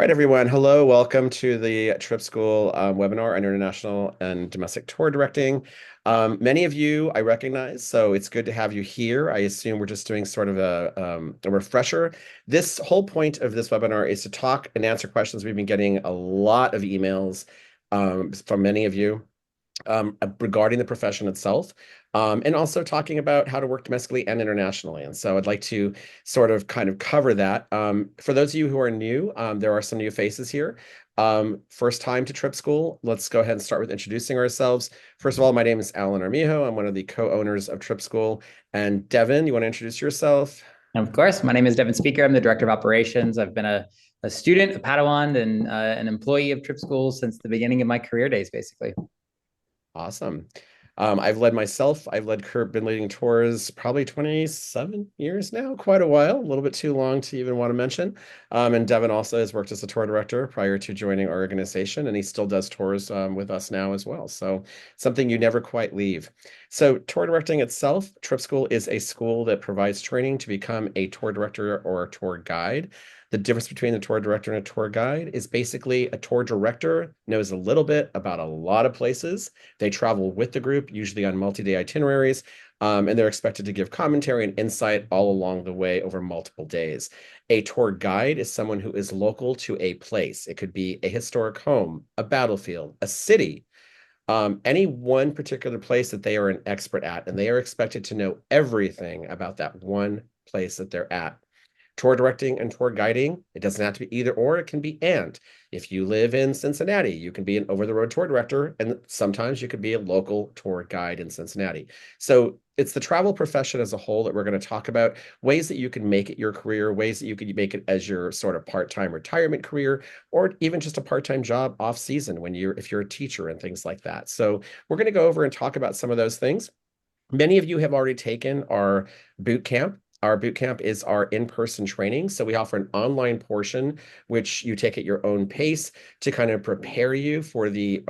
right, everyone. Hello, welcome to the Trip School webinar on international and domestic tour directing. Many of you I recognize, so it's good to have you here. I assume we're just doing sort of a refresher. This whole point of this webinar is to talk and answer questions. We've been getting a lot of emails from many of you regarding the profession itself, and also talking about how to work domestically and internationally. And so I'd like to sort of kind of cover that. For those of you who are new, there are some new faces here. First time to Trip School. Let's go ahead and start with introducing ourselves. First of all, my name is Alan Armijo. I'm one of the co-owners of Trip School. And Devin, you want to introduce yourself? Of course, my name is Devin Speaker. I'm the director of operations. I've been a student, a Padawan, and an employee of Trip School since the beginning of my career days, basically. Awesome. I've led myself. Been leading tours probably 27 years now, quite a while, a little bit too long to even want to mention. And Devin also has worked as a tour director prior to joining our organization, and he still does tours with us now as well. So something you never quite leave. So tour directing itself, Trip School is a school that provides training to become a tour director or a tour guide. The difference between a tour director and a tour guide is basically a tour director knows a little bit about a lot of places. They travel with the group, usually on multi-day itineraries, and they're expected to give commentary and insight all along the way over multiple days. A tour guide is someone who is local to a place. It could be a historic home, a battlefield, a city, any one particular place that they are an expert at, and they are expected to know everything about that one place that they're at. Tour directing and tour guiding, it doesn't have to be either or, it can be and. If you live in Cincinnati, you can be an over-the-road tour director, and sometimes you could be a local tour guide in Cincinnati. So it's the travel profession as a whole that we're going to talk about, ways that you can make it your career, ways that you can make it as your sort of part-time retirement career, or even just a part-time job off season if you're a teacher and things like that. So we're going to go over and talk about some of those things. Many of you have already taken our boot camp. Our boot camp is our in-person training. So we offer an online portion, which you take at your own pace to kind of prepare you for the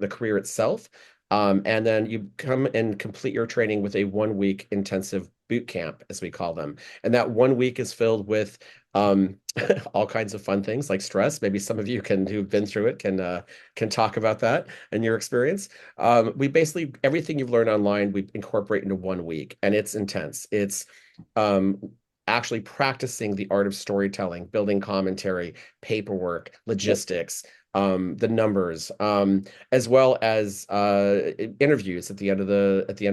career itself. And then you come and complete your training with a 1 week intensive boot camp, as we call them. And that 1 week is filled with um, all kinds of fun things like stress. Maybe some of you who've been through it can talk about that and your experience. We basically, everything you've learned online, we incorporate into 1 week, and it's intense. It's um, actually practicing the art of storytelling, building commentary, paperwork, logistics, the numbers, as well as interviews at the end of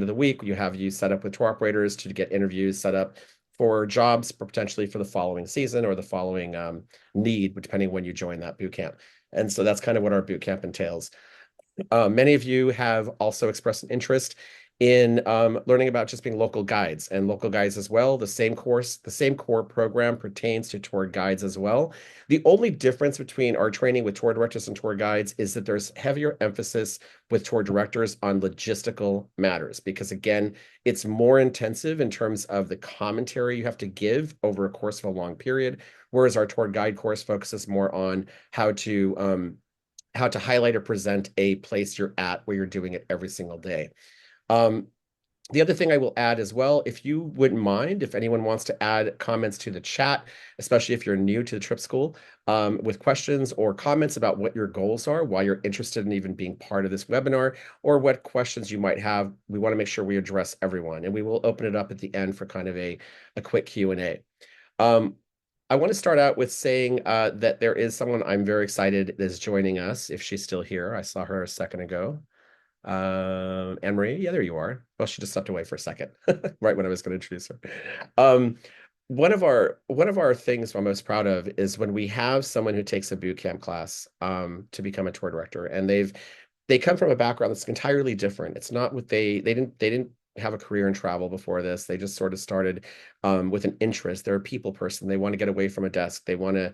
the week. You set up with tour operators to get interviews set up for jobs potentially for the following season or the following need, depending when you join that boot camp. And so that's kind of what our boot camp entails. Many of you have also expressed an interest in learning about just being local guides and local guides as well. The same core program pertains to tour guides as well. The only difference between our training with tour directors and tour guides is that there's heavier emphasis with tour directors on logistical matters, because again, it's more intensive in terms of the commentary you have to give over a course of a long period, whereas our tour guide course focuses more on how to highlight or present a place you're at where you're doing it every single day. Um, the other thing I will add as well, if you wouldn't mind, if anyone wants to add comments to the chat, especially if you're new to the Trip School, with questions or comments about what your goals are, why you're interested in even being part of this webinar, or what questions you might have, we want to make sure we address everyone. And we will open it up at the end for kind of a quick Q&A. I want to start out with saying that there is someone I'm very excited is joining us, if she's still here. I saw her a second ago. Anne-Marie, yeah, there you are. Well, she just stepped away for a second, right when I was going to introduce her. Um, one of our things I'm most proud of is when we have someone who takes a boot camp class to become a tour director, and they come from a background that's entirely different. It's not what they didn't have a career in travel before this. They just sort of started with an interest. They're a people person. They want to get away from a desk. They want to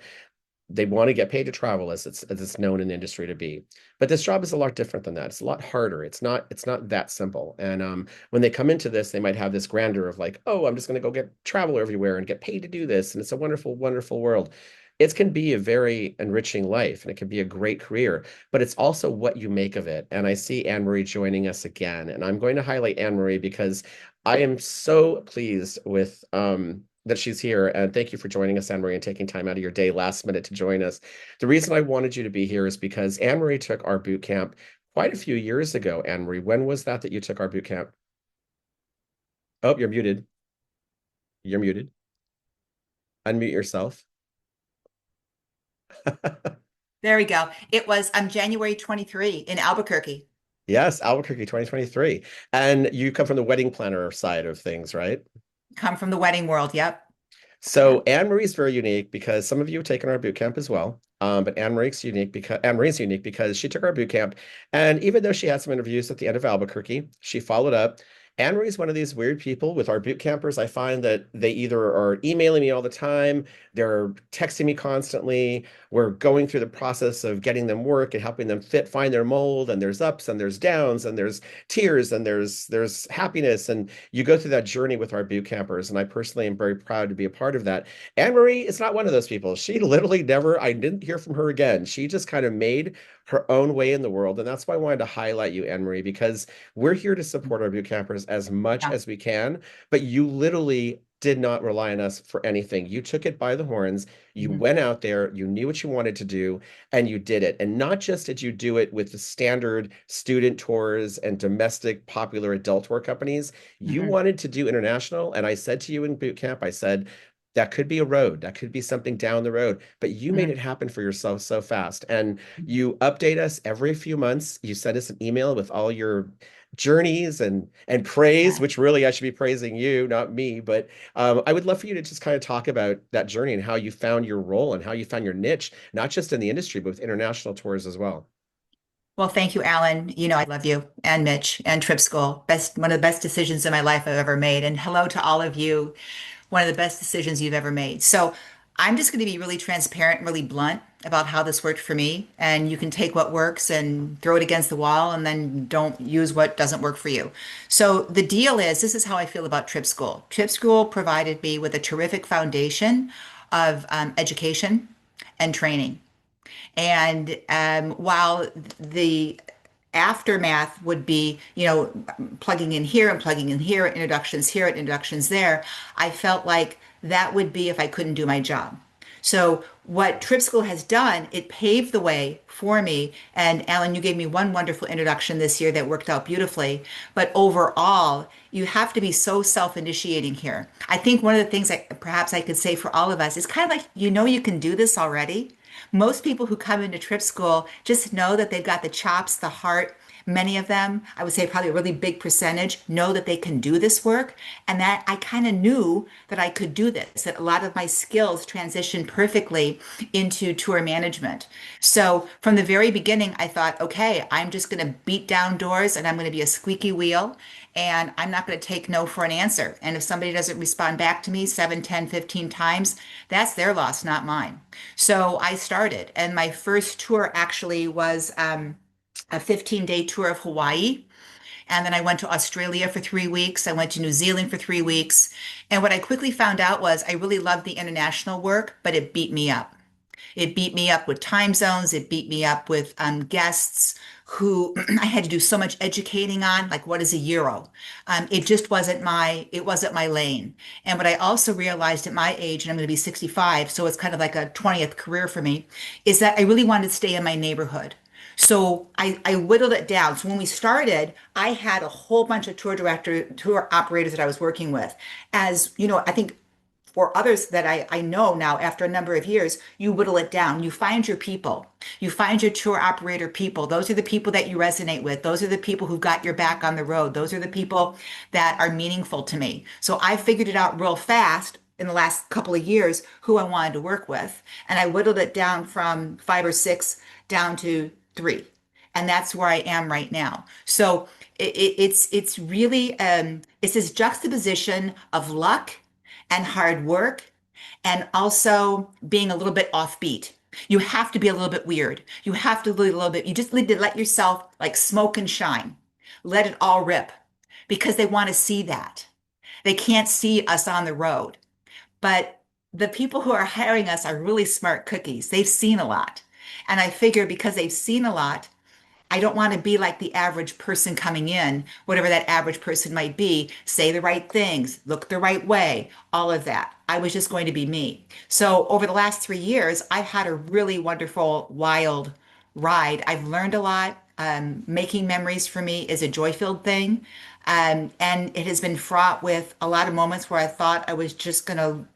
get paid to travel, as it's known in the industry to be. But this job is a lot different than that. It's a lot harder. It's not that simple. And when they come into this, they might have this grandeur of like, oh, I'm just going to go get travel everywhere and get paid to do this, and it's a wonderful, wonderful world. It can be a very enriching life, and it can be a great career, but it's also what you make of it. And I see Anne-Marie joining us again, and I'm going to highlight Anne-Marie because I am so pleased with that she's here, and thank you for joining us, Anne Marie, and taking time out of your day last minute to join us. The reason I wanted you to be here is because Anne Marie took our boot camp quite a few years ago. Anne Marie, when was that you took our boot camp? Oh, you're muted. You're muted. Unmute yourself. There we go. It was January 23 in Albuquerque. Yes, Albuquerque 2023. And you come from the wedding planner side of things, right? Come from the wedding world. Yep. So Yep. Anne Marie's very unique because some of you have taken our boot camp as well. But Anne Marie's unique because she took our boot camp, and even though she had some interviews at the end of Albuquerque, she followed up. Anne Marie's one of these weird people with our boot campers. I find that they either are emailing me all the time, they're texting me constantly. We're going through the process of getting them work and helping them find their mold. And there's ups and there's downs and there's tears and there's happiness. And you go through that journey with our boot campers. And I personally am very proud to be a part of that. Anne Marie is not one of those people. She literally never, I didn't hear from her again. She just kind of made her own way in the world. And that's why I wanted to highlight you, Anne Marie, because we're here to support our boot campers as much Yeah. as we can. But you literally did not rely on us for anything. You took it by the horns. You Mhm. went out there, you knew what you wanted to do, and you did it. And not just did you do it with the standard student tours and domestic popular adult tour companies, you Mhm. wanted to do international. And I said to you in boot camp, I said, that could be a road. That could be something down the road, but you made Mhm. it happen for yourself so fast. And you update us every few months. You send us an email with all your journeys and praise, Yeah. which really I should be praising you, not me. But I would love for you to just kind of talk about that journey and how you found your role and how you found your niche, not just in the industry, but with international tours as well. Well, thank you, Alan. You know, I love you and Mitch and Trip School. One of the best decisions in my life I've ever made. And hello to all of you. One of the best decisions you've ever made. So I'm just going to be really transparent, and really blunt about how this worked for me. And you can take what works and throw it against the wall and then don't use what doesn't work for you. So the deal is, this is how I feel about Trip School. Trip School provided me with a terrific foundation of education and training. And while the aftermath would be, plugging in here and plugging in here, introductions here and introductions there, I felt like that would be if I couldn't do my job. So what Trip School has done, it paved the way for me. And Alan, you gave me one wonderful introduction this year that worked out beautifully. But overall, you have to be so self-initiating here. I think one of the things that perhaps I could say for all of us is kind of like, you can do this already. Most people who come into Trip School just know that they've got the chops, the heart. Many of them, I would say probably a really big percentage, know that they can do this work, and that I kind of knew that I could do this, that a lot of my skills transitioned perfectly into tour management. So from the very beginning, I thought, okay, I'm just going to beat down doors and I'm going to be a squeaky wheel, and I'm not going to take no for an answer. And if somebody doesn't respond back to me 7, 10, 15 times, that's their loss, not mine. So I started, and my first tour actually was a 15-day tour of Hawaii. And then I went to Australia for 3 weeks. I went to New Zealand for 3 weeks. And what I quickly found out was I really loved the international work, but it beat me up. It beat me up with time zones. It beat me up with guests who I had to do so much educating on, like what is a euro? It wasn't my lane. And what I also realized at my age, and I'm going to be 65, so it's kind of like a 20th career for me, is that I really wanted to stay in my neighborhood. So I whittled it down. So when we started, I had a whole bunch of tour operators that I was working with. As you know, I think for others that I know now after a number of years, you whittle it down. You find your people. You find your tour operator people. Those are the people that you resonate with. Those are the people who've got your back on the road. Those are the people that are meaningful to me. So I figured it out real fast in the last couple of years who I wanted to work with. And I whittled it down from 5 or 6 down to 3. And that's where I am right now. So it's really it's this juxtaposition of luck and hard work, and also being a little bit offbeat. You have to be a little bit weird. You have to be a little bit, you just need to let yourself like smoke and shine. Let it all rip because they want to see that. They can't see us on the road. But the people who are hiring us are really smart cookies. They've seen a lot. And I figure because they've seen a lot, I don't want to be like the average person coming in, whatever that average person might be, say the right things, look the right way, all of that. I was just going to be me. So over the last 3 years, I've had a really wonderful, wild ride. I've learned a lot. Making memories for me is a joy-filled thing. And it has been fraught with a lot of moments where I thought I was just going to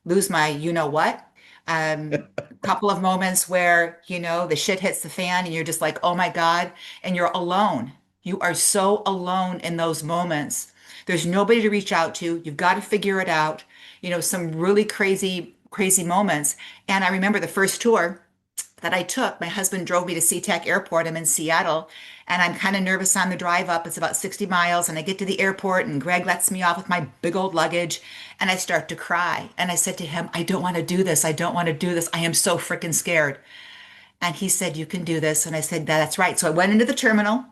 lose my you know what. Couple of moments where, the shit hits the fan and you're just like, oh my God, and you're alone. You are so alone in those moments. There's nobody to reach out to. You've got to figure it out. Some really crazy, crazy moments. And I remember the first tour that I took. My husband drove me to SeaTac Airport. I'm in Seattle, and I'm kind of nervous on the drive up. It's about 60 miles, and I get to the airport, and Greg lets me off with my big old luggage, and I start to cry. And I said to him, I don't want to do this. I don't want to do this. I am so freaking scared. And he said, you can do this. And I said, that's right. So I went into the terminal,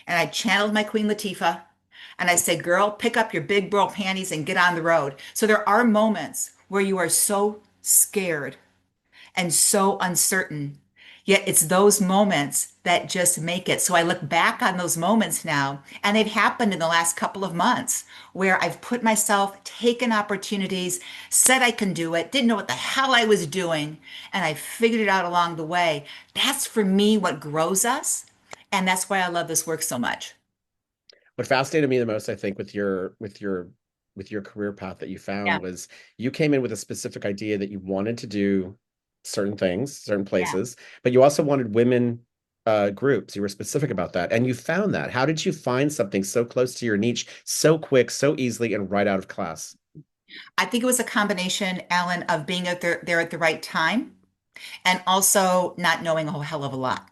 and I channeled my Queen Latifah. And I said, girl, pick up your big bro panties and get on the road. So there are moments where you are so scared and so uncertain. Yet it's those moments that just make it. So I look back on those moments now, and they've happened in the last couple of months where I've put myself, taken opportunities, said I can do it, didn't know what the hell I was doing, and I figured it out along the way. That's for me what grows us. And that's why I love this work so much. What fascinated me the most, I think, with your career path that you Yeah. found was you came in with a specific idea that you wanted to do certain things, certain Yeah. places, but you also wanted women groups. You were specific about that, and you found that. How did you find something so close to your niche, so quick, so easily, and right out of class? I think it was a combination, Alan, of being out there at the right time and also not knowing a whole hell of a lot.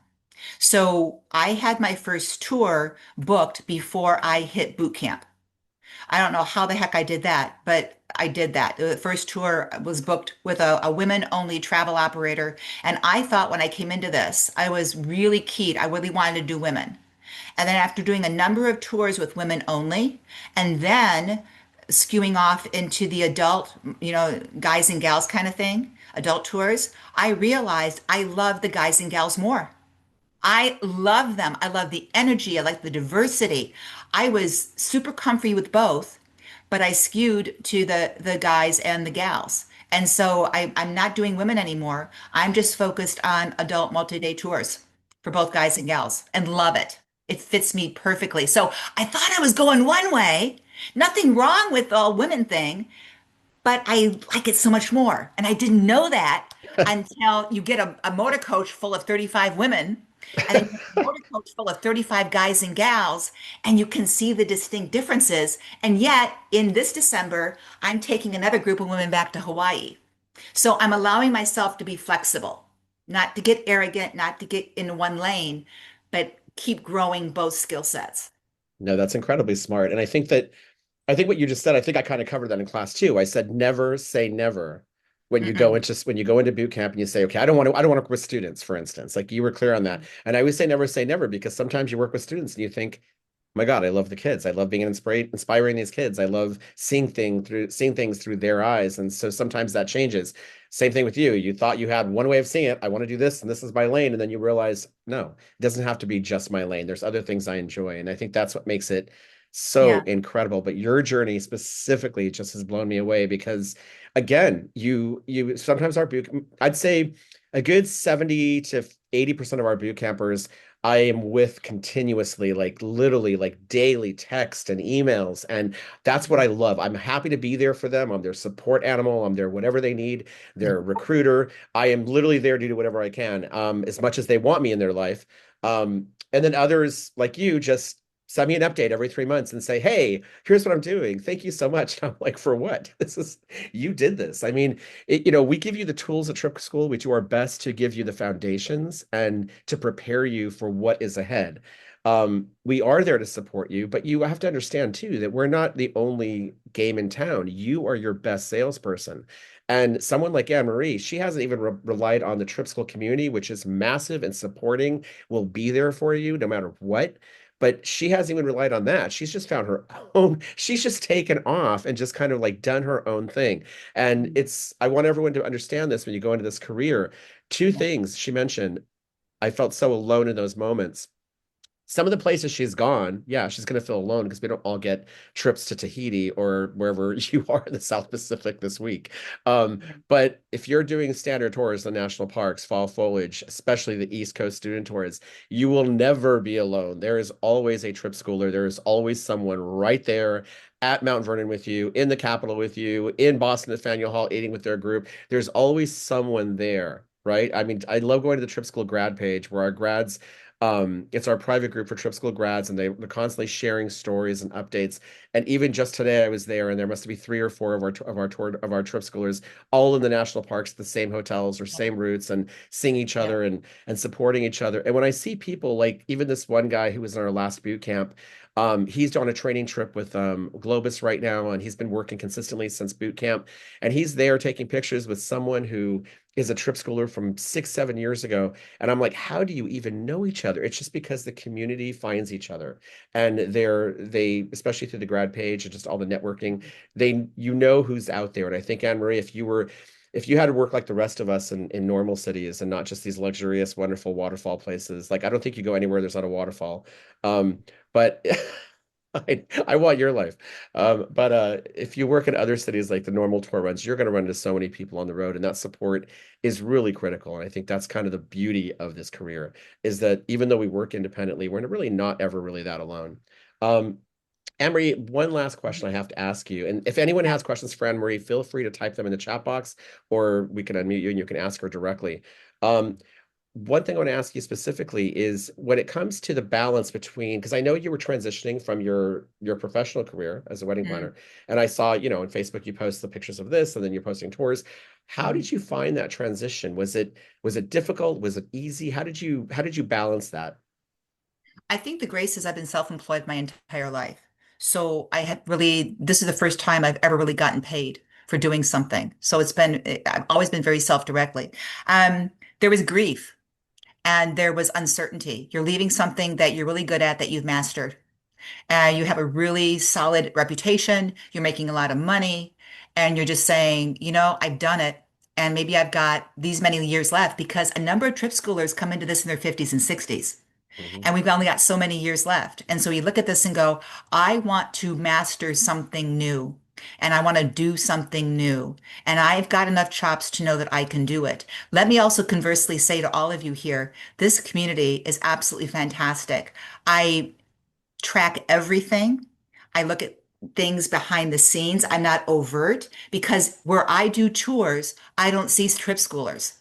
So I had my first tour booked before I hit boot camp. I don't know how the heck I did that, but I did that. The first tour was booked with a women-only travel operator. And I thought when I came into this, I was really keyed. I really wanted to do women. And then after doing a number of tours with women only, and then skewing off into the adult, guys and gals kind of thing, adult tours, I realized I love the guys and gals more. I love them. I love the energy. I like the diversity. I was super comfy with both, but I skewed to the guys and the gals. And so I'm not doing women anymore. I'm just focused on adult multi-day tours for both guys and gals and love it. It fits me perfectly. So I thought I was going one way. Nothing wrong with the all women thing, but I like it so much more. And I didn't know that until you get a motor coach full of 35 women and then you get a motor coach full of 35 guys and gals, and you can see the distinct differences. And yet, in this December, I'm taking another group of women back to Hawaii. So I'm allowing myself to be flexible, not to get arrogant, not to get in one lane, but keep growing both skill sets. No, that's incredibly smart. And I think what you just said, I think I kind of covered that in class too. I said never say never Mm-mm. when you go into boot camp and you say, okay, I don't want to work with students, for instance. Like you were clear on that. And I always say never because sometimes you work with students and you think, my God, I love the kids. I love being inspiring these kids. I love seeing things through their eyes. And so sometimes that changes. Same thing with you. You thought you had one way of seeing it. I want to do this and this is my lane. And then you realize, no, it doesn't have to be just my lane. There's other things I enjoy. And I think that's what makes it so Yeah. incredible. But your journey specifically just has blown me away because again, you sometimes I'd say a good 70 to 80% of our boot campers I am with continuously, like literally, like daily text and emails. And that's what I love. I'm happy to be there for them. I'm their support animal. I'm their whatever they need, their recruiter. I am literally there to do whatever I can, as much as they want me in their life. And then others like you just send me an update every 3 months and say, hey, here's what I'm doing. Thank you so much. And I'm like, for what? You did this. I mean, we give you the tools at Trip School. We do our best to give you the foundations and to prepare you for what is ahead. We are there to support you, but you have to understand too that we're not the only game in town. You are your best salesperson. And someone like Anne Marie, she hasn't even relied on the Trip School community, which is massive and supporting, will be there for you no matter what. But she hasn't even relied on that. She's just found her own, she's just taken off and just kind of like done her own thing. And I want everyone to understand this when you go into this career. Two Yeah. things she mentioned. I felt so alone in those moments. Some of the places she's gone, yeah, she's going to feel alone because we don't all get trips to Tahiti or wherever you are in the South Pacific this week. But if you're doing standard tours, the national parks, fall foliage, especially the East Coast student tours, you will never be alone. There is always a trip schooler. There is always someone right there at Mount Vernon with you, in the Capitol with you, in Boston at Faneuil Hall eating with their group. There's always someone there, right? I mean, I love going to the Trip School grad page where our grads, it's our private group for Trip School grads, and they're constantly sharing stories and updates. And even just today, I was there, and there must be 3 or 4 of our Trip Schoolers all in the national parks, the same hotels or same routes, and seeing each Yeah. other and supporting each other. And when I see people like even this one guy who was in our last boot camp, he's on a training trip with Globus right now, and he's been working consistently since boot camp. And he's there taking pictures with someone who is a trip schooler from 6, 7 years ago. And I'm like, how do you even know each other? It's just because the community finds each other, and they especially through the grad page and just all the networking, you know who's out there. And I think Anne Marie, if you had to work like the rest of us in normal cities and not just these luxurious, wonderful waterfall places, like I don't think you go anywhere there's not a waterfall. But I want your life. But if you work in other cities like the normal tour runs, you're going to run into so many people on the road, and that support is really critical. And I think that's kind of the beauty of this career, is that even though we work independently, we're really not ever really that alone. Um, Anne-Marie, one last question I have to ask you. And if anyone has questions for Anne-Marie, feel free to type them in the chat box, or we can unmute you and you can ask her directly. Um, One thing I want to ask you specifically is when it comes to the balance between, because I know you were transitioning from your professional career as a wedding Mm. planner, and I saw, on Facebook you post the pictures of this, and then you're posting tours. How did you find that transition? Was it difficult? Was it easy? How did you balance that? I think the grace is I've been self-employed my entire life. So I had really, this is the first time I've ever really gotten paid for doing something. So I've always been very self-directly. Um, there was grief and there was uncertainty. You're leaving something that you're really good at, that you've mastered. You have a really solid reputation, you're making a lot of money, and you're just saying, I've done it. And maybe I've got these many years left, because a number of trip schoolers come into this in their 50s and 60s. Mhm. And we've only got so many years left. And so you look at this and go, I want to master something new. And I want to do something new. And I've got enough chops to know that I can do it. Let me also conversely say to all of you here, this community is absolutely fantastic. I track everything. I look at things behind the scenes. I'm not overt, because where I do tours, I don't see trip schoolers.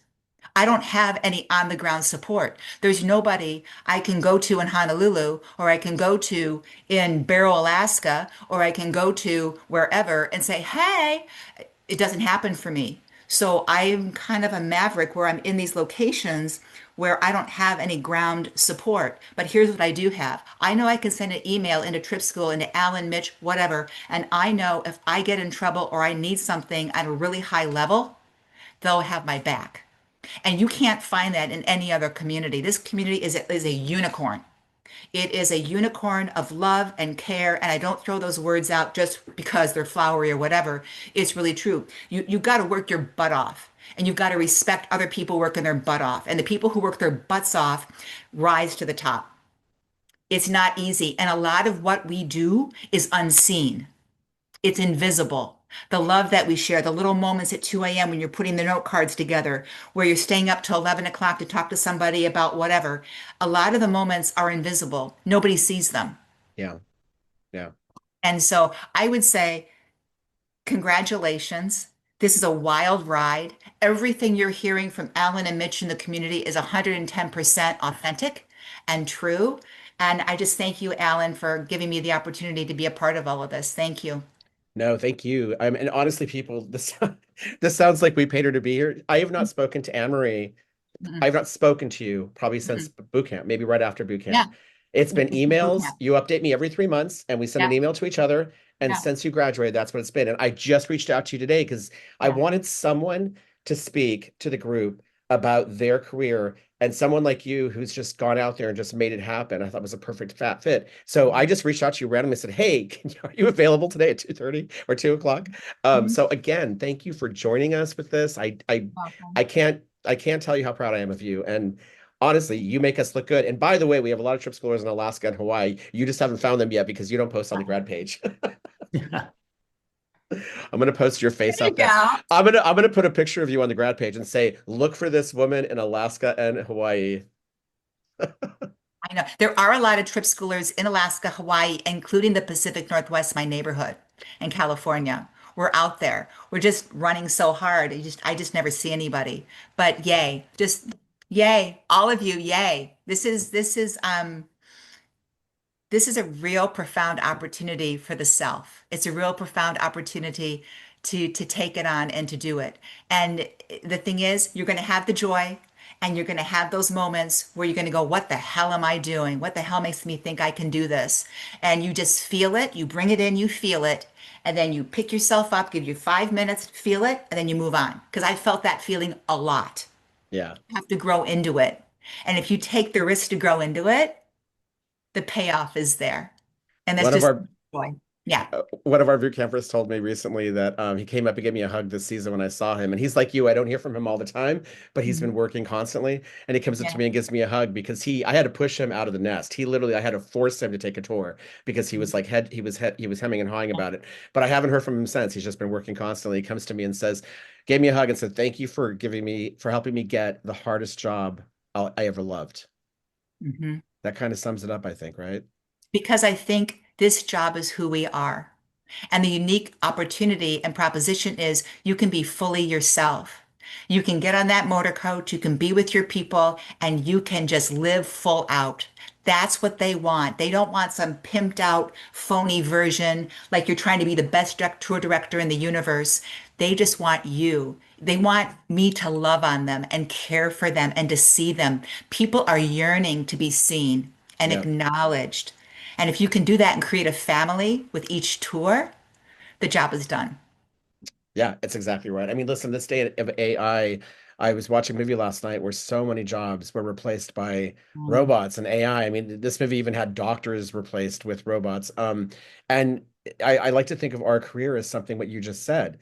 I don't have any on the ground support. There's nobody I can go to in Honolulu, or I can go to in Barrow, Alaska, or I can go to wherever and say, hey, it doesn't happen for me. So I'm kind of a maverick where I'm in these locations where I don't have any ground support. But here's what I do have. I know I can send an email into Trip School, into Alan, Mitch, whatever. And I know if I get in trouble or I need something at a really high level, they'll have my back. And you can't find that in any other community. This community is a unicorn. It is a unicorn of love and care. And I don't throw those words out just because they're flowery or whatever. It's really true. You've got to work your butt off. And you've got to respect other people working their butt off. And the people who work their butts off rise to the top. It's not easy. And a lot of what we do is unseen. It's invisible. The love that we share, the little moments at 2 a.m. when you're putting the note cards together, where you're staying up till 11 o'clock to talk to somebody about whatever. A lot of the moments are invisible. Nobody sees them. Yeah, yeah. And so I would say, congratulations. This is a wild ride. Everything you're hearing from Alan and Mitch in the community is 110% authentic and true. And I just thank you, Alan, for giving me the opportunity to be a part of all of this. Thank you. No, thank you. And honestly, people, this this sounds like we paid her to be here. I have not spoken to Anne-Marie. Mm-mm, I've not spoken to you probably since mm-mm. boot camp, maybe right after boot Yeah. camp. It's been emails. Yeah. You update me every 3 months, and we send an Yeah. email to each other. And Yeah. since you graduated, that's what it's been. And I just reached out to you today because I Yeah. wanted someone to speak to the group about their career, and someone like you who's just gone out there and just made it happen. I thought was a perfect fat fit. So I just reached out to you randomly and said, "Hey, are you available today at 2:30 or 2 o'clock?" Mhm. So again, thank you for joining us with this. I Welcome. I can't tell you how proud I am of you. And Honestly, you make us look good. And by the way, we have a lot of trip schoolers in Alaska and Hawaii. You just haven't found them yet because you don't post on the grad page. I'm gonna post your face There you out there. go. I'm gonna put a picture of you on the grad page and say, look for this woman in Alaska and Hawaii. I know there are a lot of trip schoolers in Alaska, Hawaii, including the Pacific Northwest, my neighborhood, and California. We're out there. We're just running so hard. I just never see anybody. But yay, just yay, all of you, yay. This is a real profound opportunity for the self. It's a real profound opportunity to take it on and to do it. And the thing is, you're going to have the joy and you're going to have those moments where you're going to go, what the hell am I doing? What the hell makes me think I can do this? And you just feel it, you bring it in, you feel it, and then you pick yourself up, give you 5 minutes, feel it, and then you move on. Because I felt that feeling a lot. Yeah. You have to grow into it. And if you take the risk to grow into it, the payoff is there. And that's One of just our joy. Yeah. one of our boot campers told me recently that he came up and gave me a hug this season when I saw him. And he's like you, I don't hear from him all the time, but he's been Mhm. working constantly. And he comes up to Yeah. me and gives me a hug because I had to push him out of the nest. He literally, I had to force him to take a tour because he was like he was hemming and hawing about it. But I haven't heard from him since. He's just been working constantly. He comes to me and says, gave me a hug and said, thank you for helping me get the hardest job I ever loved. Mhm. That kind of sums it up, I think, right? Because I think this job is who we are. And the unique opportunity and proposition is you can be fully yourself. You can get on that motor coach, you can be with your people, and you can just live full out. That's what they want. They don't want some pimped out, phony version like you're trying to be the best tour director in the universe. They just want you. They want me to love on them and care for them and to see them. People are yearning to be seen and Yeah. acknowledged. And if you can do that and create a family with each tour, the job is done. Yeah, it's exactly right. I mean, listen, this day of AI, I was watching a movie last night where so many jobs were replaced by Mm. robots and AI. I mean, this movie even had doctors replaced with robots. And I like to think of our career as something what you just said.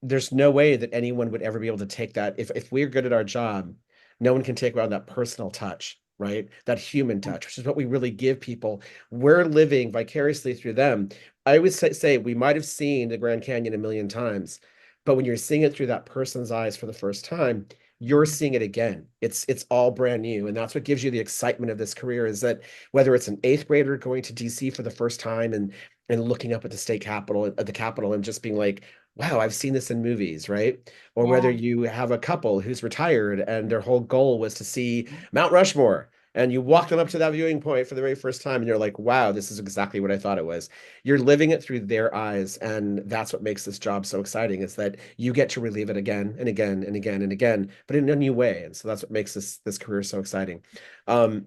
There's no way that anyone would ever be able to take that. If we're good at our job, no one can take around that personal touch, right? That human touch, which is what we really give people. We're living vicariously through them. I always say we might have seen the Grand Canyon a million times, but when you're seeing it through that person's eyes for the first time, you're seeing it again. It's all brand new, and that's what gives you the excitement of this career. Is that whether it's an eighth grader going to DC for the first time and looking up at the state capitol at the Capitol and just being like, wow, I've seen this in movies, right? Or whether Yeah. you have a couple who's retired and their whole goal was to see Mount Rushmore, and you walk them up to that viewing point for the very first time, and you're like, wow, this is exactly what I thought it was. You're living it through their eyes, and that's what makes this job so exciting, is that you get to relive it again and again and again and again, but in a new way. And so that's what makes this career so exciting. Um,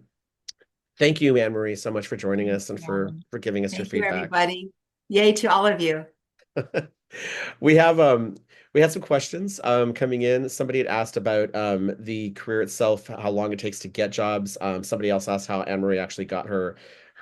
Thank you, Anne Marie, so much for joining us and Yeah. for giving us your Thank you, feedback. everybody. Yay to all of you. We have we had some questions coming in. Somebody had asked about the career itself, how long it takes to get jobs. Somebody else asked how Anne Marie actually got her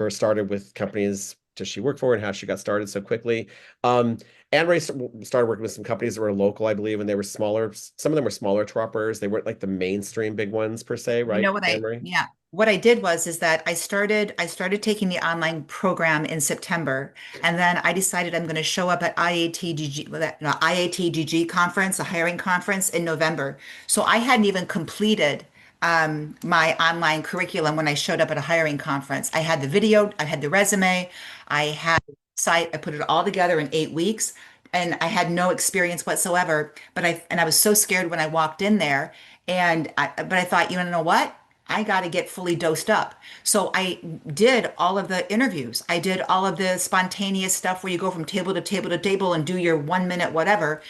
started with companies does she work for and how she got started so quickly. Anne Marie started working with some companies that were local, I believe, and they were smaller. Some of them were smaller tour operators. They weren't like the mainstream big ones per se, You right, know what Anne Marie? yeah, what I did was is that I started taking the online program in September, and then I decided I'm going to show up at IATGG, no, IATGG conference, a hiring conference in November. So I hadn't even completed my online curriculum when I showed up at a hiring conference. I had the video, I had the resume, I had the site, I put it all together in 8 weeks. And I had no experience whatsoever, but I was so scared when I walked in there. But I thought, you know what? I got to get fully dosed up. So I did all of the interviews. I did all of the spontaneous stuff where you go from table to table to table and do your 1 minute whatever.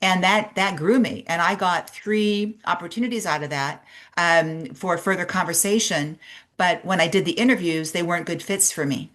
And that grew me. And I got 3 opportunities out of that for further conversation. But when I did the interviews, they weren't good fits for me.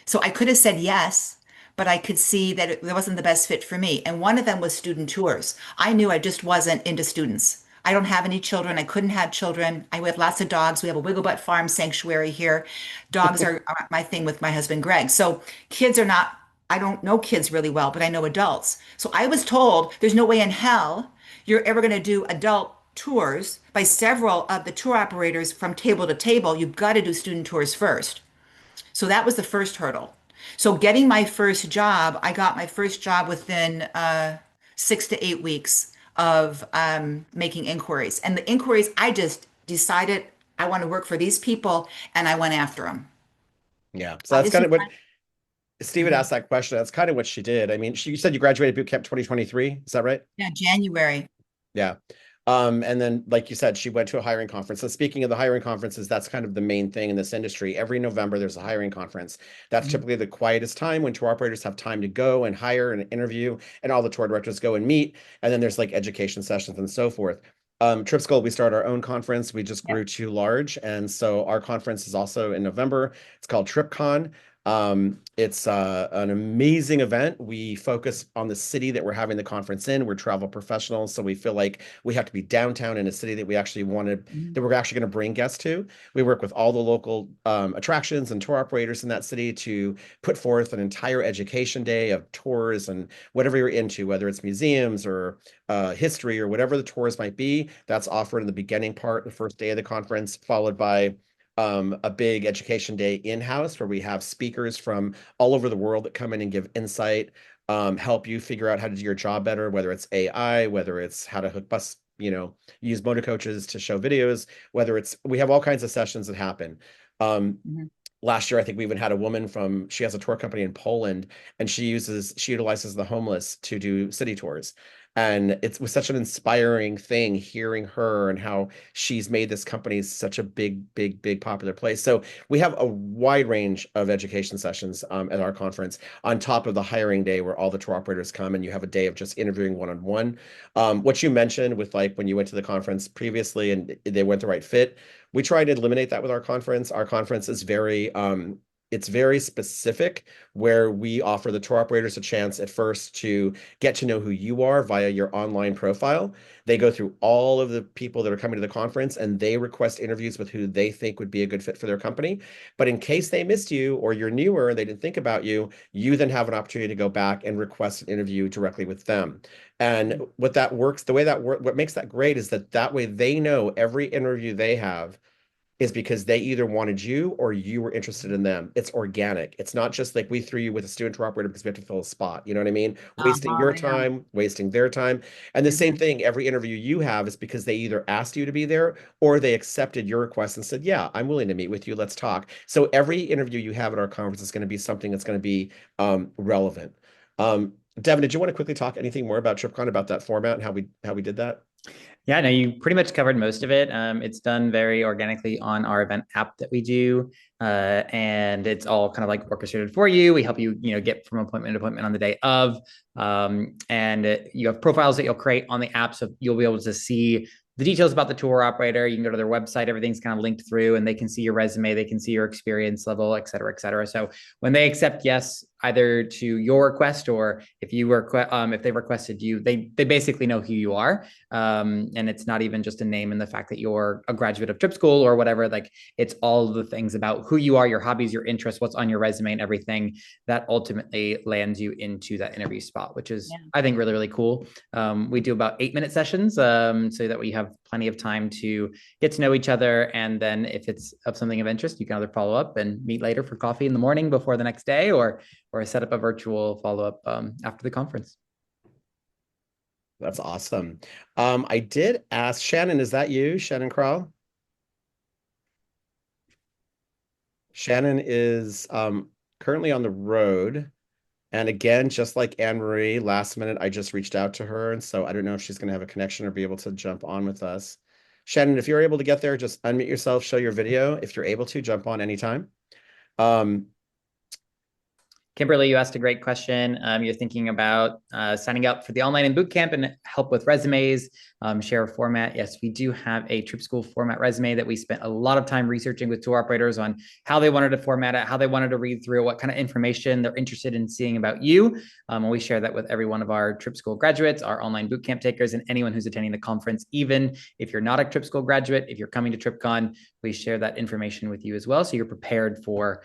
So I could have said yes, but I could see that it wasn't the best fit for me. And one of them was student tours. I knew I just wasn't into students. I don't have any children. I couldn't have children. I have lots of dogs. We have a Wigglebutt Farm sanctuary here. Dogs are my thing with my husband, Greg. So kids are not, I don't know kids really well, but I know adults. So I was told there's no way in hell you're ever going to do adult tours by several of the tour operators from table to table, you've got to do student tours first. So that was the first hurdle. So getting my first job, I got my first job within 6 to 8 weeks of making inquiries. And the inquiries, I just decided I want to work for these people, and I went after them. Yeah. So that's This kind was of what Steve had Mhm. asked that question. That's kind of what she did. I mean, you said you graduated boot camp 2023. Is that right? Yeah, January. Yeah. And then, like you said, she went to a hiring conference. And speaking of the hiring conferences, that's kind of the main thing in this industry. Every November, there's a hiring conference. That's Mhm. typically the quietest time when tour operators have time to go and hire and interview, and all the tour directors go and meet. And then there's like education sessions and so forth. Trip School, we started our own conference. We just Yeah. grew too large. And so our conference is also in November. It's called TripCon. It's an amazing event. We focus on the city that we're having the conference in. We're travel professionals, so we feel like we have to be downtown in a city that we actually wanted, Mhm. that we're actually going to bring guests to. We work with all the local attractions and tour operators in that city to put forth an entire education day of tours and whatever you're into, whether it's museums or history or whatever the tours might be. That's offered in the beginning part, the first day of the conference, followed by a big education day in-house where we have speakers from all over the world that come in and give insight, help you figure out how to do your job better, whether it's AI, whether it's how to hook bus, use motor coaches to show videos, whether it's, we have all kinds of sessions that happen. Um, Mhm. Last year, I think we even had a woman she has a tour company in Poland, and she utilizes the homeless to do city tours. And it was such an inspiring thing hearing her and how she's made this company such a big, big, big popular place. So we have a wide range of education sessions at our conference on top of the hiring day where all the tour operators come and you have a day of just interviewing one-on-one. What you mentioned with like when you went to the conference previously and they weren't the right fit, we try to eliminate that with our conference. Our conference is it's very specific where we offer the tour operators a chance at first to get to know who you are via your online profile. They go through all of the people that are coming to the conference and they request interviews with who they think would be a good fit for their company. But in case they missed you or you're newer and they didn't think about you, you then have an opportunity to go back and request an interview directly with them. And what that works, the way that work, what makes that great is that way they know every interview they have is because they either wanted you or you were interested in them. It's organic. It's not just like we threw you with a student tour operator because we have to fill a spot. You know what I mean? Wasting Uh-huh, your I know. time, wasting their time. And the same Mhm. thing, every interview you have is because they either asked you to be there or they accepted your request and said, yeah, I'm willing to meet with you. Let's talk. So every interview you have at our conference is going to be something that's going to be relevant. Devin, did you want to quickly talk anything more about TripCon, about that format and how we did that? Yeah, no, you pretty much covered most of it. It's done very organically on our event app that we do, and it's all kind of like orchestrated for you. We help you, get from appointment to appointment on the day of, and you have profiles that you'll create on the app, so you'll be able to see the details about the tour operator. You can go to their website; everything's kind of linked through, and they can see your resume, they can see your experience level, et cetera, et cetera. So when they accept yes, either to your request or if they requested you, they basically know who you are. And it's not even just a name and the fact that you're a graduate of Trip School or whatever. Like it's all the things about who you are, your hobbies, your interests, what's on your resume, and everything that ultimately lands you into that interview spot, which is, Yeah. I think, really, really cool. We do about 8-minute sessions so that we have plenty of time to get to know each other. And then if it's of something of interest, you can either follow up and meet later for coffee in the morning before the next day, or set up a virtual follow-up after the conference. That's awesome. I did ask Shannon, is that you, Shannon Kroll? Shannon is currently on the road. And again, just like Anne Marie, last minute, I just reached out to her. And so I don't know if she's going to have a connection or be able to jump on with us. Shannon, if you're able to get there, just unmute yourself, show your video. If you're able to, jump on anytime. Um, Kimberly, you asked a great question. You're thinking about signing up for the online and bootcamp and help with resumes, share a format. Yes, we do have a Trip School format resume that we spent a lot of time researching with tour operators on how they wanted to format it, how they wanted to read through, what kind of information they're interested in seeing about you. And we share that with every one of our Trip School graduates, our online bootcamp takers, and anyone who's attending the conference. Even if you're not a Trip School graduate, if you're coming to TripCon, we share that information with you as well, so you're prepared for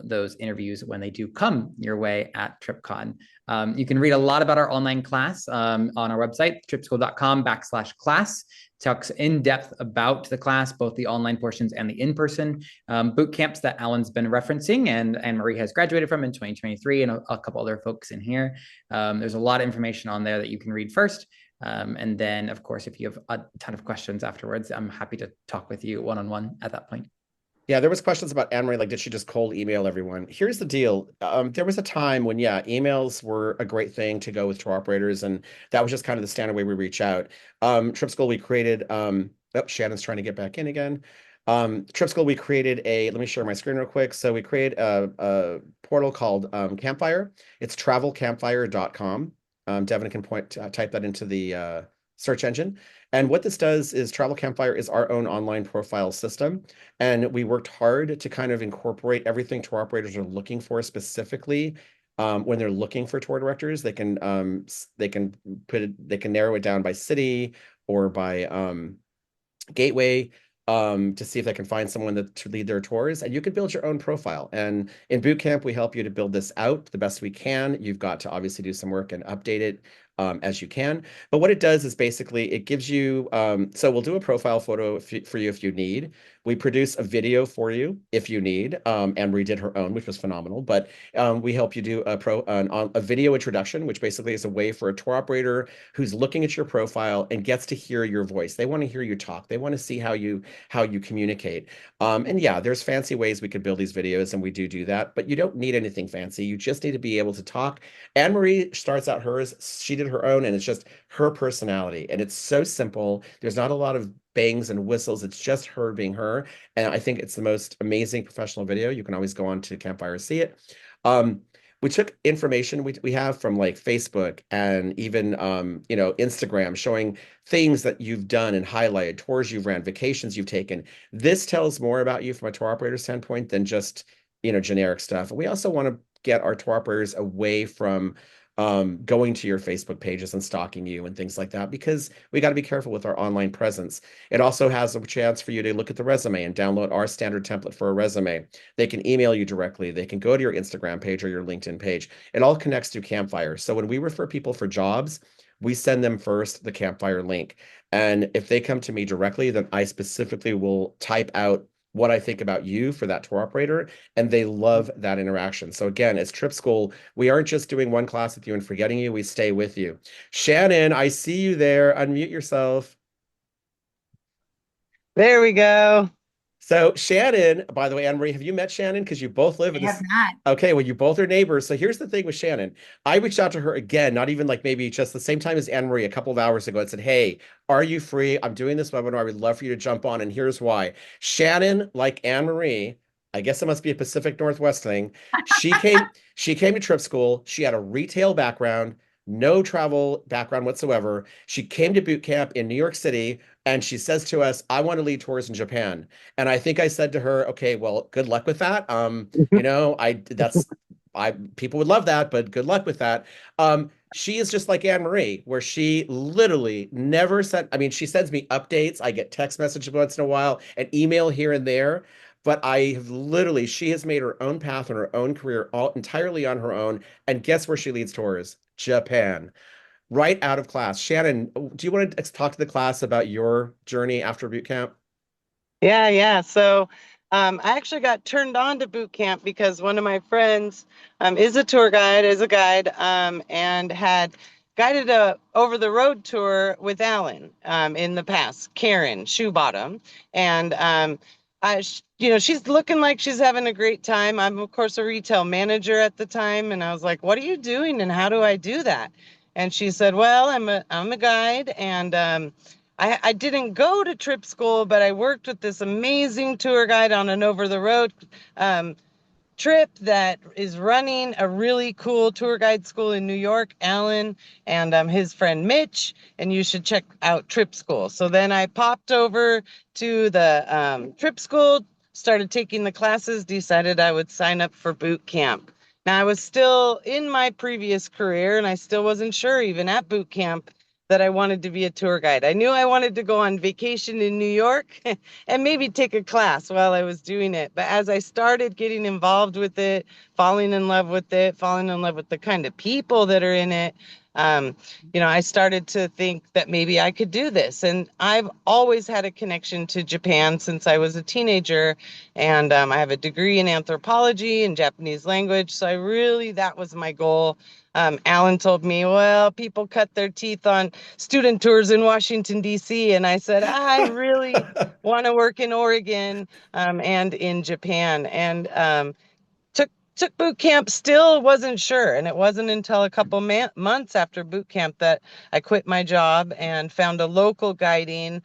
those interviews when they do come your way at TripCon. You can read a lot about our online class on our website, tripschool.com/class. Talks in depth about the class, both the online portions and the in-person boot camps that Alan's been referencing, and Anne-Marie has graduated from in 2023, and a couple other folks in here. There's a lot of information on there that you can read first. And then, of course, if you have a ton of questions afterwards, I'm happy to talk with you one-on-one at that point. Yeah, there was questions about Anne-Marie, like, did she just cold email everyone? Here's the deal. There was a time when, yeah, emails were a great thing to go with tour operators, and that was just kind of the standard way we reach out. Trip School, we created, oh, Shannon's trying to get back in again. Trip School, we created let me share my screen real quick. So we created a portal called Campfire. It's travelcampfire.com. Devin can type that into the search engine. And what this does is Travel Campfire is our own online profile system. And we worked hard to kind of incorporate everything tour operators are looking for specifically. When they're looking for tour directors, they can narrow it down by city or by gateway, to see if they can find someone to lead their tours, and you can build your own profile. And in bootcamp, we help you to build this out the best we can. You've got to obviously do some work and update it as you can. But what it does is basically it gives you, so we'll do a profile photo for you if you need. We produce a video for you if you need. Anne-Marie did her own, which was phenomenal. But we help you do a video introduction, which basically is a way for a tour operator who's looking at your profile and gets to hear your voice. They want to hear you talk. They want to see how you communicate. And yeah, there's fancy ways we could build these videos, and we do that. But you don't need anything fancy. You just need to be able to talk. Anne-Marie starts out hers. She did her own, and it's just her personality. And it's so simple. There's not a lot of bangs and whistles. It's just her being her. And I think it's the most amazing professional video. You can always go on to Campfire to see it. We took information we have from like Facebook and even Instagram, showing things that you've done and highlighted, tours you've ran, vacations you've taken. This tells more about you from a tour operator standpoint than just generic stuff. And we also want to get our tour operators away from going to your Facebook pages and stalking you and things like that, because we got to be careful with our online presence. It also has a chance for you to look at the resume and download our standard template for a resume. They can email you directly. They can go to your Instagram page or your LinkedIn page. It all connects through Campfire. So when we refer people for jobs, we send them first the Campfire link. And if they come to me directly, then I specifically will type out what I think about you for that tour operator, and they love that interaction. So again, as Trip School, we aren't just doing one class with you and forgetting you, we stay with you. Shannon, I see you there. Unmute yourself. There we go. So Shannon, by the way, Anne-Marie, have you met Shannon? Because you both live in this. I have not. Okay, well, you both are neighbors. So here's the thing with Shannon. I reached out to her again, not even like maybe just the same time as Anne-Marie a couple of hours ago, and said, hey, are you free? I'm doing this webinar. I would love for you to jump on. And here's why. Shannon, like Anne-Marie, I guess it must be a Pacific Northwest thing. She came to Trip School. She had a retail background, no travel background whatsoever. She came to boot camp in New York City, and she says to us, I want to lead tours in Japan. And I think I said to her, okay, well, good luck with that. People would love that, but good luck with that. She is just like Anne-Marie, where she literally never sent, she sends me updates. I get text messages once in a while, an email here and there. But she has made her own path and her own career all entirely on her own. And guess where she leads tours? Japan. Right out of class. Shannon, do you want to talk to the class about your journey after boot camp? Yeah. So I actually got turned on to boot camp because one of my friends is a guide, and had guided a over-the-road tour with Alan in the past, Karen Shoebottom. And she's looking like she's having a great time. I'm, of course, a retail manager at the time. And I was like, what are you doing? And how do I do that? And she said, well, I'm a guide, and I didn't go to Trip School, but I worked with this amazing tour guide on an over-the-road trip that is running a really cool tour guide school in New York, Alan, and his friend Mitch, and you should check out Trip School. So then I popped over to the Trip School, started taking the classes, decided I would sign up for boot camp. Now, I was still in my previous career, and I still wasn't sure, even at boot camp, that I wanted to be a tour guide. I knew I wanted to go on vacation in New York and maybe take a class while I was doing it. But as I started getting involved with it, falling in love with it, falling in love with the kind of people that are in it, I started to think that maybe I could do this. And I've always had a connection to Japan since I was a teenager. And I have a degree in anthropology and Japanese language. So that was my goal. Alan told me, well, people cut their teeth on student tours in Washington, D.C. And I said, I really want to work in Oregon and in Japan. And took boot camp, still wasn't sure. And it wasn't until a couple months after boot camp that I quit my job and found a local guiding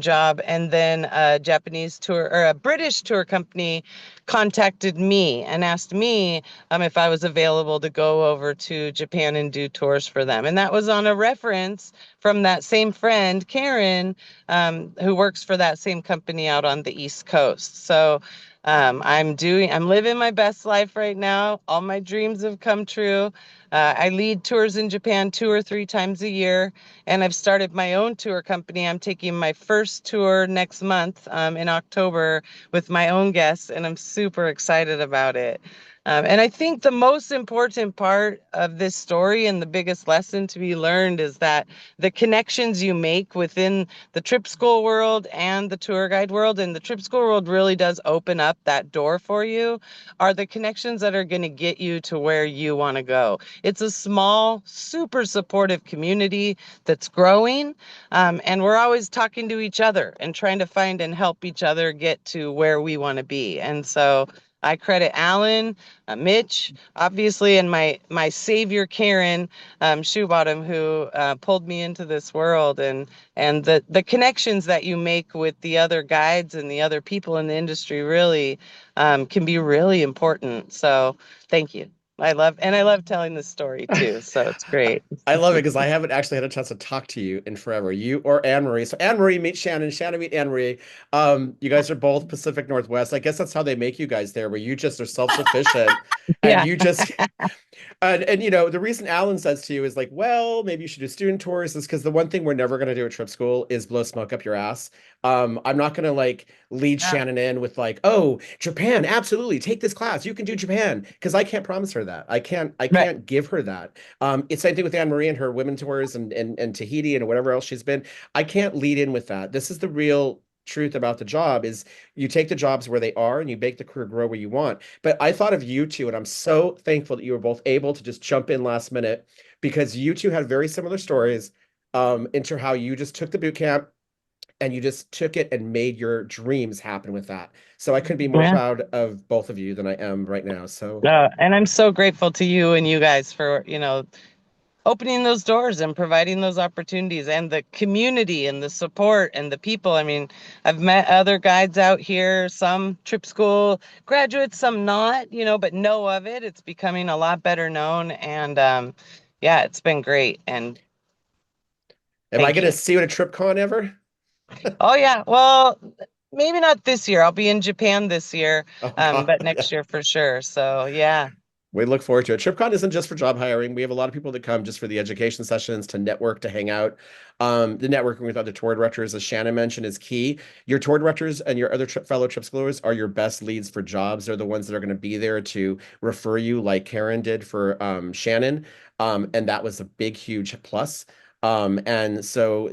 job. And then a Japanese tour or a British tour company contacted me and asked me if I was available to go over to Japan and do tours for them. And that was on a reference from that same friend, Karen, who works for that same company out on the East Coast. So I'm living my best life right now. All my dreams have come true. I lead tours in Japan 2 or 3 times a year, and I've started my own tour company. I'm taking my first tour next month in October with my own guests, and I'm super excited about it. And I think the most important part of this story and the biggest lesson to be learned is that the connections you make within the trip school world and the tour guide world, and the trip school world really does open up that door for you, are the connections that are going to get you to where you want to go. It's a small, super supportive community that's growing, and we're always talking to each other and trying to find and help each other get to where we want to be. And so I credit Alan, Mitch, obviously, and my savior, Karen Shoebottom, who pulled me into this world, and the connections that you make with the other guides and the other people in the industry really can be really important. So thank you. I love telling this story too. So it's great. I love it because I haven't actually had a chance to talk to you in forever. You or Anne Marie. So Anne Marie meet Shannon. Shannon meet Anne Marie. You guys are both Pacific Northwest. I guess that's how they make you guys there, where you just are self-sufficient and Yeah. you just and the reason Alan says to you is like, well, maybe you should do student tours is because the one thing we're never going to do at trip school is blow smoke up your ass. I'm not going to like lead Shannon in with like, oh, Japan, absolutely, take this class. You can do Japan because I can't promise her that. I can't Right. give her that. It's same thing with Anne Marie and her women tours and Tahiti and whatever else she's been. I can't lead in with that. This is the real truth about the job is you take the jobs where they are and you make the career grow where you want. But I thought of you two, and I'm so thankful that you were both able to just jump in last minute because you two had very similar stories into how you just took the boot camp and you just took it and made your dreams happen with that. So I couldn't be more Yeah. proud of both of you than I am right now. So And I'm so grateful to you and you guys for, opening those doors and providing those opportunities and the community and the support and the people. I mean, I've met other guides out here, some trip school graduates, some not, but know of it. It's becoming a lot better known. And yeah, it's been great. And am I thank going to you. see you at a TripCon ever? Oh, yeah. Well, maybe not this year. I'll be in Japan this year, Oh God, but yeah. next year for sure. So yeah. We look forward to it. TripCon isn't just for job hiring. We have a lot of people that come just for the education sessions, to network, to hang out. The networking with other tour directors, as Shannon mentioned, is key. Your tour directors and your other fellow trip schoolers are your best leads for jobs. They're the ones that are going to be there to refer you, like Karen did for Shannon. And that was a big, huge plus. And so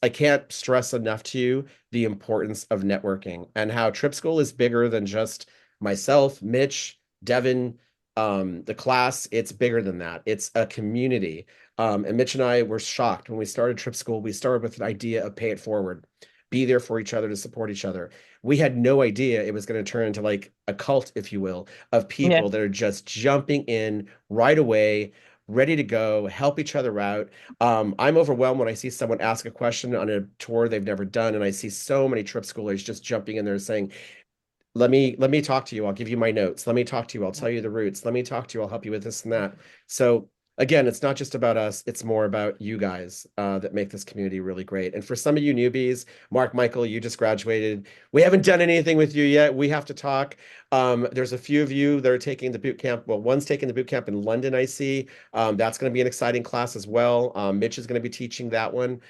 I can't stress enough to you the importance of networking and how Trip School is bigger than just myself, Mitch, Devin, the class. It's bigger than that. It's a community. And Mitch and I were shocked when we started Trip School. We started with an idea of pay it forward, be there for each other, to support each other. We had no idea it was going to turn into like a cult, if you will, of Yeah. people that are just jumping in right away, ready to go, help each other out. I'm overwhelmed when I see someone ask a question on a tour they've never done, and I see so many trip schoolers just jumping in there saying, let me talk to you. I'll give you my notes. Let me talk to you. I'll tell you the routes. Let me talk to you. I'll help you with this and that. So again, it's not just about us, it's more about you guys that make this community really great. And for some of you newbies, Mark, Michael, you just graduated. We haven't done anything with you yet. We have to talk. There's a few of you that are taking the boot camp. Well, one's taking the boot camp in London, I see. That's going to be an exciting class as well. Mitch is going to be teaching that one.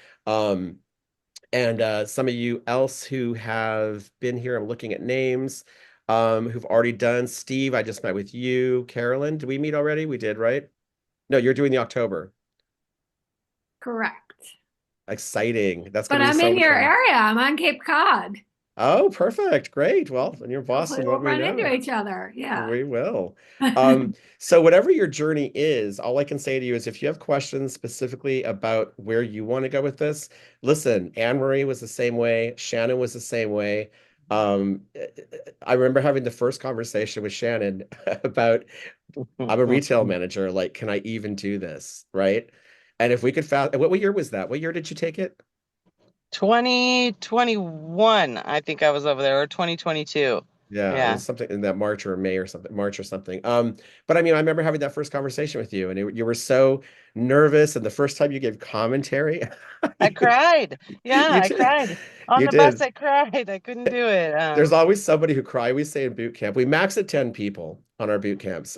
And some of you else who have been here, I'm looking at names, who've already done. Steve, I just met with you. Carolyn, did we meet already? We did, right? No, you're doing the October. Correct. Exciting. That's But going to be I'm so in much your fun. area. I'm on Cape Cod. Oh, perfect. Great. Well, when you're in Hopefully Boston, we'll let me run into know. each other. Yeah. We will. So whatever your journey is, all I can say to you is if you have questions specifically about where you want to go with this, listen, Anne Marie was the same way. Shannon was the same way. I remember having the first conversation with Shannon about, I'm a retail manager. Like, can I even do this? Right. And if we could what year was that? What year did you take it? 2021, I think I was over there, or 2022. Yeah, it Yeah. was something in that March or May or something, March or something. But I mean, I remember having that first conversation with you, and you were so nervous. And the first time you gave commentary, I cried. Yeah, you I did, cried. On you the bus, did. I cried. I couldn't do it. There's always somebody who cry. We say in boot camp, we max at 10 people on our boot camps.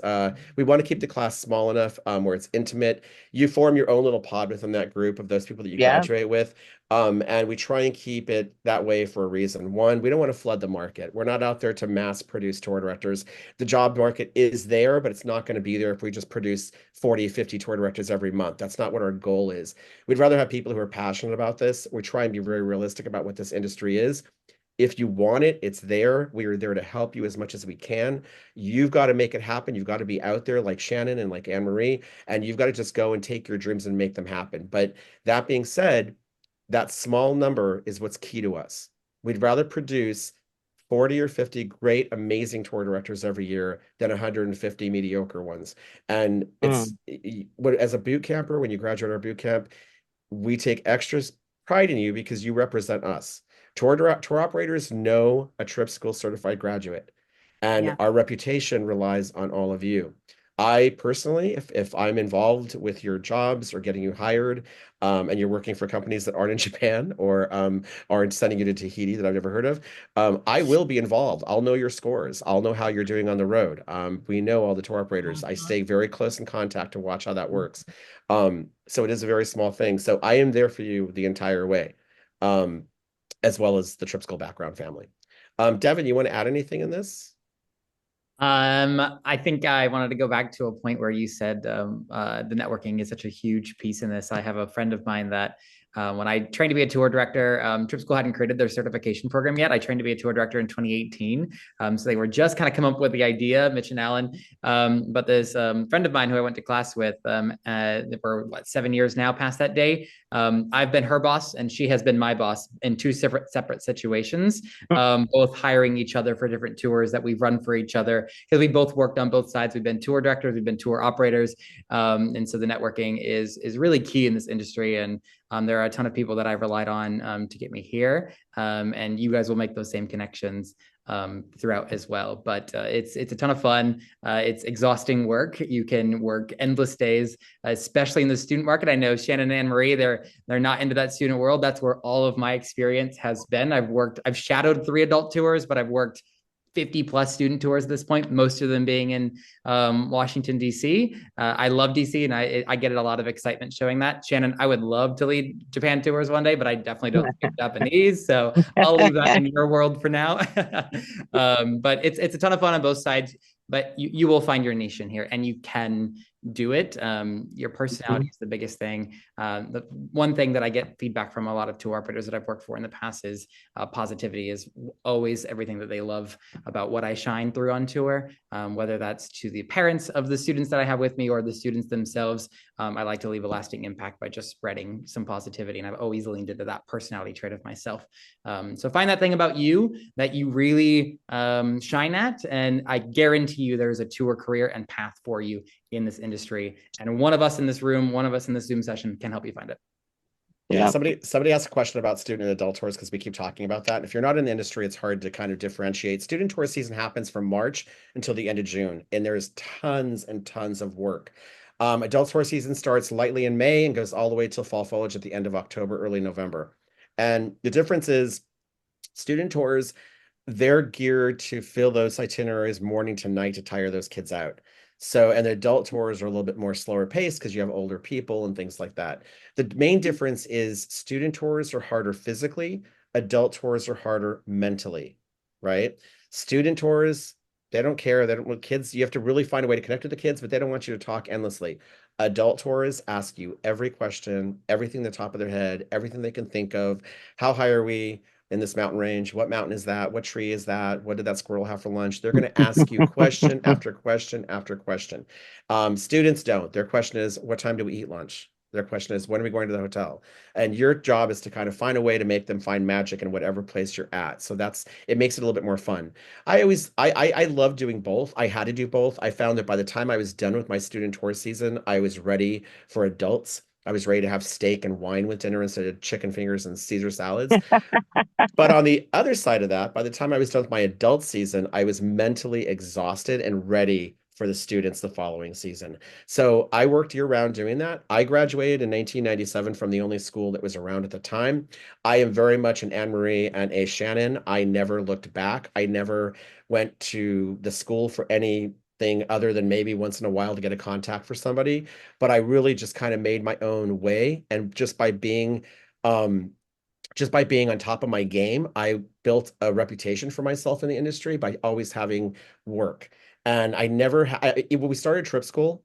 We want to keep the class small enough where it's intimate. You form your own little pod within that group of those people that you Yeah. graduate with. And we try and keep it that way for a reason. One, we don't want to flood the market. We're not out there to mass produce tour directors. The job market is there, but it's not going to be there if we just produce 40, 50 tour directors every month. That's not what our goal is. We'd rather have people who are passionate about this. We try and be very realistic about what this industry is. If you want it, it's there. We are there to help you as much as we can. You've got to make it happen. You've got to be out there like Shannon and like Anne Marie, and you've got to just go and take your dreams and make them happen. But that being said, that small number is what's key to us. We'd rather produce 40 or 50 great, amazing tour directors every year than 150 mediocre ones. And it's as a boot camper, when you graduate our boot camp, we take extra pride in you because you represent us. Tour operators know a trip school certified graduate, and Yeah. our reputation relies on all of you. I personally, if I'm involved with your jobs or getting you hired, and you're working for companies that aren't in Japan or aren't sending you to Tahiti that I've never heard of, I will be involved. I'll know your scores. I'll know how you're doing on the road. We know all the tour operators. I stay very close in contact to watch how that works. So it is a very small thing. So I am there for you the entire way. As well as the Trip School background family. Devin, you want to add anything in this? I think I wanted to go back to a point where you said the networking is such a huge piece in this. I have a friend of mine that when I trained to be a tour director, Trip School hadn't created their certification program yet. I trained to be a tour director in 2018. So they were just kind of come up with the idea, Mitch and Alan. But this friend of mine who I went to class with for 7 years now past that day. I've been her boss and she has been my boss in two separate situations, both hiring each other for different tours that we've run for each other because we both worked on both sides. We've been tour directors, we've been tour operators. And so the networking is really key in this industry. And there are a ton of people that I've relied on to get me here. And you guys will make those same connections throughout as well. But it's a ton of fun. It's exhausting work. You can work endless days, especially in the student market. I know Shannon and Anne Marie, they're not into that student world. That's where all of my experience has been. I've shadowed 3 adult tours, but I've worked 50 plus student tours at this point, most of them being in Washington, D.C. I love D.C. and I get a lot of excitement showing that. Shannon, I would love to lead Japan tours one day, but I definitely don't speak Japanese. So I'll leave that in your world for now. But it's a ton of fun on both sides, but you will find your niche in here and you can do it. Your personality is the biggest thing. The one thing that I get feedback from a lot of tour operators that I've worked for in the past is positivity is always everything that they love about what I shine through on tour, whether that's to the parents of the students that I have with me or the students themselves. I like to leave a lasting impact by just spreading some positivity. And I've always leaned into that personality trait of myself. So find that thing about you that you really shine at. And I guarantee you there's a tour career and path for you in this industry. And one of us in this room, one of us in this Zoom session can help you find it. Yeah, somebody asked a question about student and adult tours because we keep talking about that. And if you're not in the industry, it's hard to kind of differentiate. Student tour season happens from March until the end of June, and there's tons and tons of work. Adult tour season starts lightly in May and goes all the way till fall foliage at the end of October, early November. And the difference is student tours, they're geared to fill those itineraries morning to night to tire those kids out. So, and the adult tours are a little bit more slower paced because you have older people and things like that. The main difference is student tours are harder physically, adult tours are harder mentally, right? Student tours, they don't care. They don't want kids. You have to really find a way to connect with the kids, but they don't want you to talk endlessly. Adult tours ask you every question, everything at the top of their head, everything they can think of. How high are we in this mountain range? What mountain is that? What tree is that? What did that squirrel have for lunch? They're going to ask you question after question after question. Students don't. Their question is, what time do we eat lunch? Their question is, when are we going to the hotel? And your job is to kind of find a way to make them find magic in whatever place you're at. So it makes it a little bit more fun. I love doing both. I had to do both. I found that by the time I was done with my student tour season, I was ready for adults. I was ready to have steak and wine with dinner instead of chicken fingers and Caesar salads. But on the other side of that, by the time I was done with my adult season, I was mentally exhausted and ready for the students the following season. So I worked year round doing that. I graduated in 1997 from the only school that was around at the time. I am very much an Anne Marie and a Shannon. I never looked back. I never went to the school for anything other than maybe once in a while to get a contact for somebody. But I really just kind of made my own way. And just by being on top of my game, I built a reputation for myself in the industry by always having work. And I never, when we started Trip School,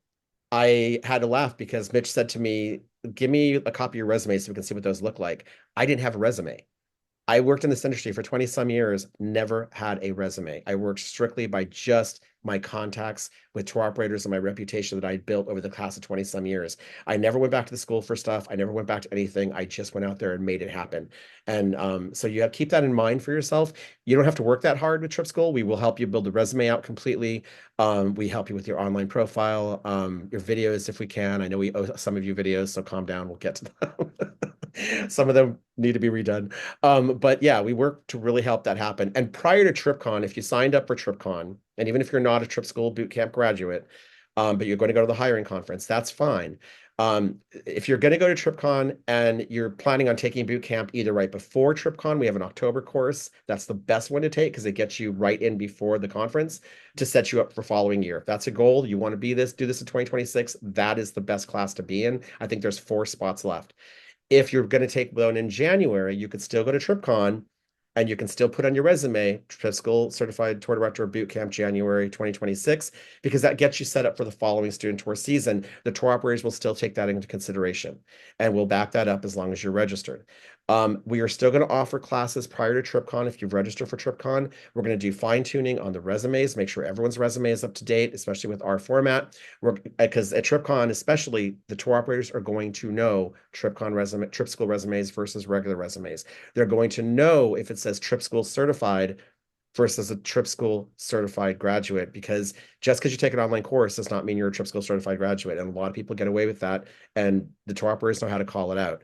I had to laugh because Mitch said to me, give me a copy of your resume so we can see what those look like. I didn't have a resume. I worked in this industry for 20 some years, never had a resume. I worked strictly by just my contacts with tour operators and my reputation that I built over the class of 20 some years. I never went back to the school for stuff. I never went back to anything. I just went out there and made it happen. And so you have to keep that in mind for yourself. You don't have to work that hard with Trip School. We will help you build the resume out completely. We help you with your online profile, your videos if we can. I know we owe some of you videos, so calm down. We'll get to them. Some of them need to be redone. But yeah, we work to really help that happen. And prior to TripCon, if you signed up for TripCon, and even if you're not a Trip School Bootcamp graduate, but you're going to go to the hiring conference, that's fine. If you're going to go to TripCon and you're planning on taking boot camp either right before TripCon, we have an October course. That's the best one to take because it gets you right in before the conference to set you up for following year. If that's a goal, you want to do this in 2026, that is the best class to be in. I think there's 4 spots left. If you're going to take one in January, you could still go to TripCon and you can still put on your resume, Trip School Certified Tour Director Bootcamp January 2026, because that gets you set up for the following student tour season. The tour operators will still take that into consideration and we'll back that up as long as you're registered. We are still going to offer classes prior to TripCon. If you've registered for TripCon, we're going to do fine tuning on the resumes, make sure everyone's resume is up to date, especially with our format. Because at TripCon, especially, the tour operators are going to know Trip School resumes versus regular resumes. They're going to know if it says Trip School Certified versus a Trip School Certified graduate, because just because you take an online course does not mean you're a Trip School Certified graduate. And a lot of people get away with that, and the tour operators know how to call it out.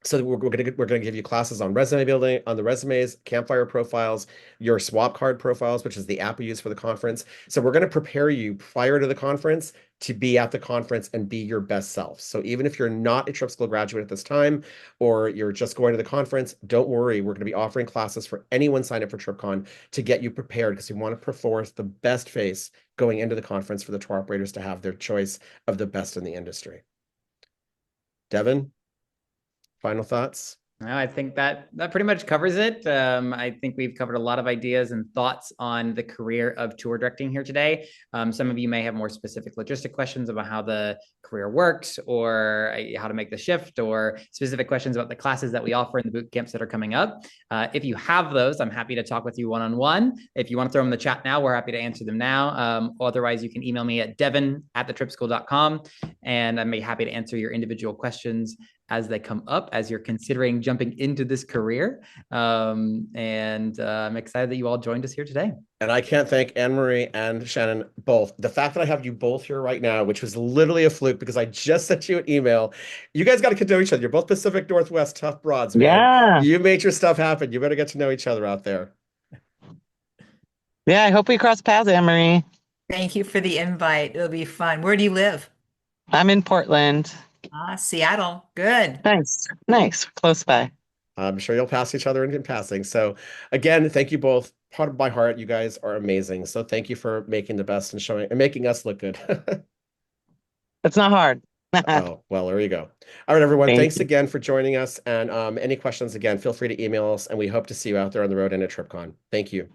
So we're going to give you classes on resume building, on the resumes, Campfire profiles, your swap card profiles, which is the app we use for the conference. So we're going to prepare you prior to the conference to be at the conference and be your best self. So even if you're not a Trip School graduate at this time, or you're just going to the conference, don't worry. We're going to be offering classes for anyone signed up for TripCon to get you prepared, because we want to put forth the best face going into the conference for the tour operators to have their choice of the best in the industry. Devin? Final thoughts? No, I think that pretty much covers it. I think we've covered a lot of ideas and thoughts on the career of tour directing here today. Some of you may have more specific logistic questions about how the career works, or how to make the shift, or specific questions about the classes that we offer in the boot camps that are coming up. If you have those, I'm happy to talk with you one-on-one. If you want to throw them in the chat now, we're happy to answer them now. Otherwise, you can email me at devin@thetripschool.com, and I'm happy to answer your individual questions as they come up, as you're considering jumping into this career. I'm excited that you all joined us here today. And I can't thank Anne Marie and Shannon both. The fact that I have you both here right now, which was literally a fluke because I just sent you an email. You guys got to get to know each other. You're both Pacific Northwest tough broads, man. Yeah. You made your stuff happen. You better get to know each other out there. Yeah, I hope we cross paths, Anne Marie. Thank you for the invite. It'll be fun. Where do you live? I'm in Portland. Ah, Seattle. Good. Nice, nice, close by. I'm sure you'll pass each other in passing. So again, thank you both. Part of my heart, you guys are amazing. So thank you for making the best and showing and making us look good. It's not hard. Oh, well, there you go. All right, everyone. Thank Thanks you. again for joining us. And any questions, again, feel free to email us, and we hope to see you out there on the road and at TripCon. Thank you.